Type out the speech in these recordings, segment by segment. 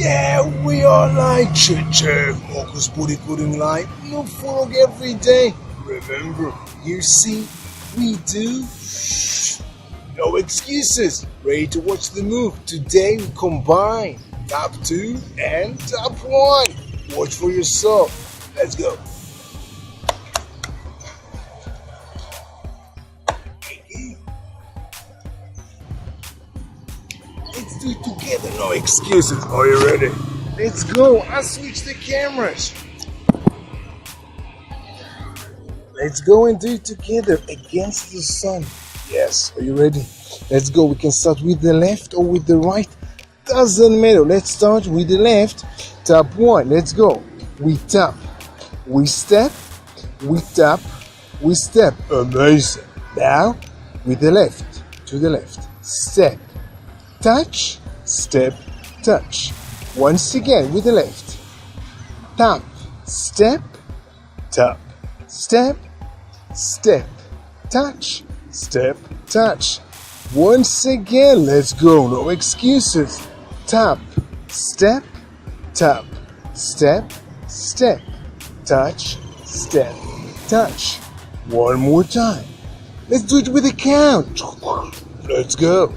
Yeah, we are like check. Focus booty coding live. No vlog every day. Remember, you see, we do. No excuses. Ready to watch the move. Today we combine top 2 and top 1. Watch for yourself. Let's go. Let's do it together, no excuses. Are you ready? Let's go. I'll switch the cameras. Let's go and do it together against the sun. Yes, are you ready? Let's go. We can start with the left or with the right. Doesn't matter. Let's start with the left. Tap 1. Let's go. We tap. We step. We tap. We step. Amazing. Now, with the left. To the left. Step. Touch, step, touch. Once again with the left. Tap, step, tap, step, step, touch, step, touch. Once again, let's go. No excuses. Tap, step, tap, step, step, touch, step, touch. One more time. Let's do it with a count. Let's go.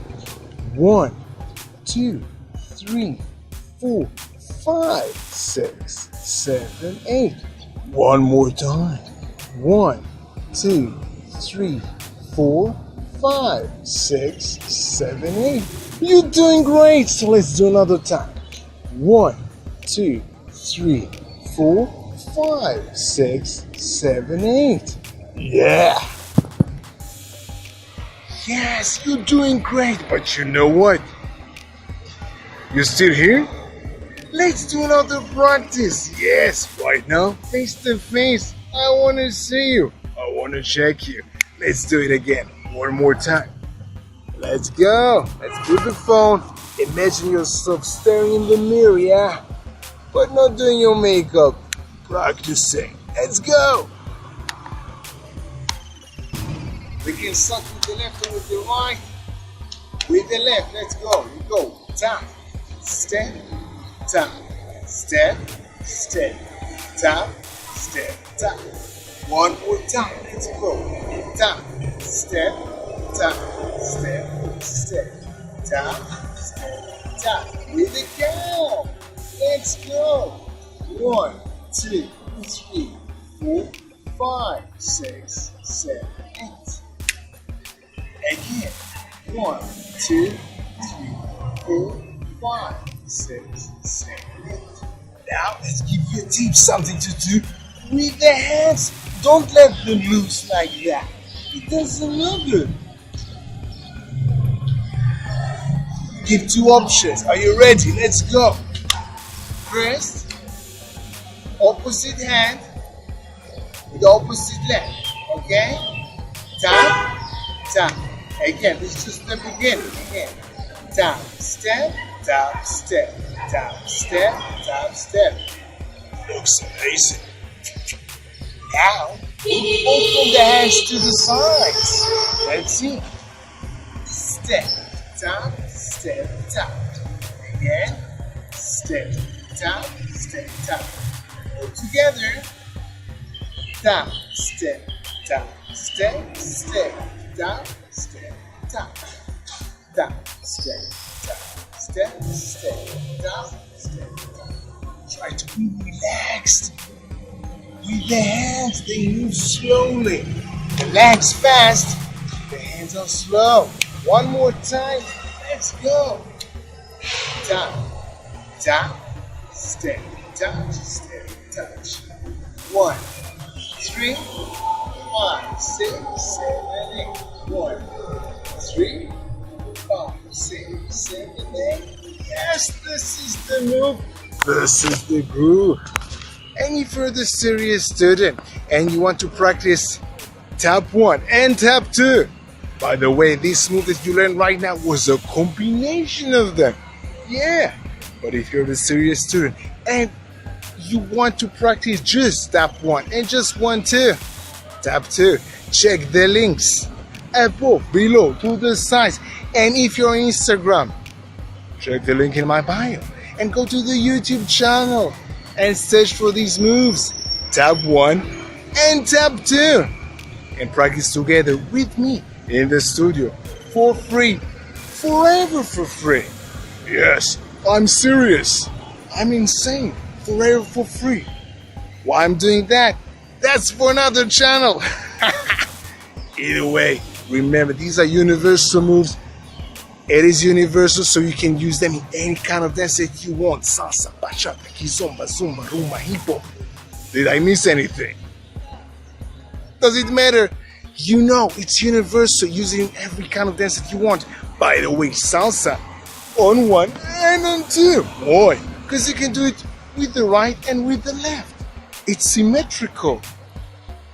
1, 2, 3, 4, 5, 6, 7, 8. One more time. 1, 2, 3, 4, 5, 6, 7, 8. You're doing great. So let's do another time. 1, 2, 3, 4, 5, 6, 7, 8. Yeah. Yes, you're doing great, but you know what? You're still here? Let's do another practice. Yes, right now, face to face. I want to see you. I want to check you. Let's do it again. One more time. Let's go. Let's put the phone. Imagine yourself staring in the mirror, yeah? But not doing your makeup. Practicing. Let's go. We can start with the left and with the right. With the left, let's go. You go. Tap, step, tap, step, step, tap, step, tap. One more time. Let's go. Tap, step, tap, step, step, tap, step, tap. With the count. Let's go. 1, 2, 3, 4, 5, 6, 7, 8. Again, 1, 2, 3, 4, 5, 6, 7, 8. Now let's give you a tip, something to do with the hands. Don't let them loose like that. It doesn't look good. Give 2 options. Are you ready? Let's go. First, opposite hand with opposite leg. Okay? Tap, tap. Again, this is just the beginning. Again, tap, step, tap, step, tap, step, tap, step. Looks amazing. Now, open the hands to the sides. Let's see. Step, tap, step, tap. Again, step, tap, step, tap. All together. Tap, step, tap, step, step, tap. Step, tap, tap, step, tap, step, step, tap, step, tap. Try to be relaxed. With the hands, they move slowly. The legs fast, the hands are slow. One more time, let's go. Tap, tap, step, touch, step, touch. 1, 3, 5, 6, 7, 8. 1, 3, 5, 6, 7, 8. Yes, this is the move. This is the groove. And if you're the serious student and you want to practice tap 1 and tap 2. By the way, this move that you learned right now was a combination of them. Yeah. But if you're the serious student and you want to practice just tap 1 and just 1, 2. Tap 2. Check the links above, below, to the sides. And if you're on Instagram, check the link in my bio. and go to the YouTube channel and search for these moves. Tap 1 and tap 2 and practice together with me in the studio for free, forever for free. Yes, I'm serious. I'm insane. Forever for free. Why I'm doing that? That's for another channel. Either way, remember these are universal moves. It is universal, so you can use them in any kind of dance that you want. Salsa, Bachata, Kizomba, Zumba, Rumba, hip hop. Did I miss anything? Does it matter? You know it's universal, using every kind of dance that you want. By the way, salsa on 1 and on 2. Boy, because you can do it with the right and with the left. It's symmetrical.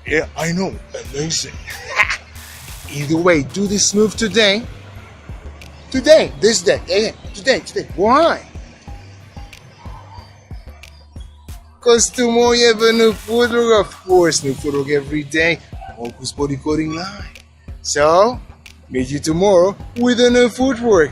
Yeah, I know. Amazing. Either way, do this move today. Today, this day. Yeah, today. Why? Because tomorrow you have a new footwork, of course. New footwork every day. Focus body coding line. So, meet you tomorrow with a new footwork.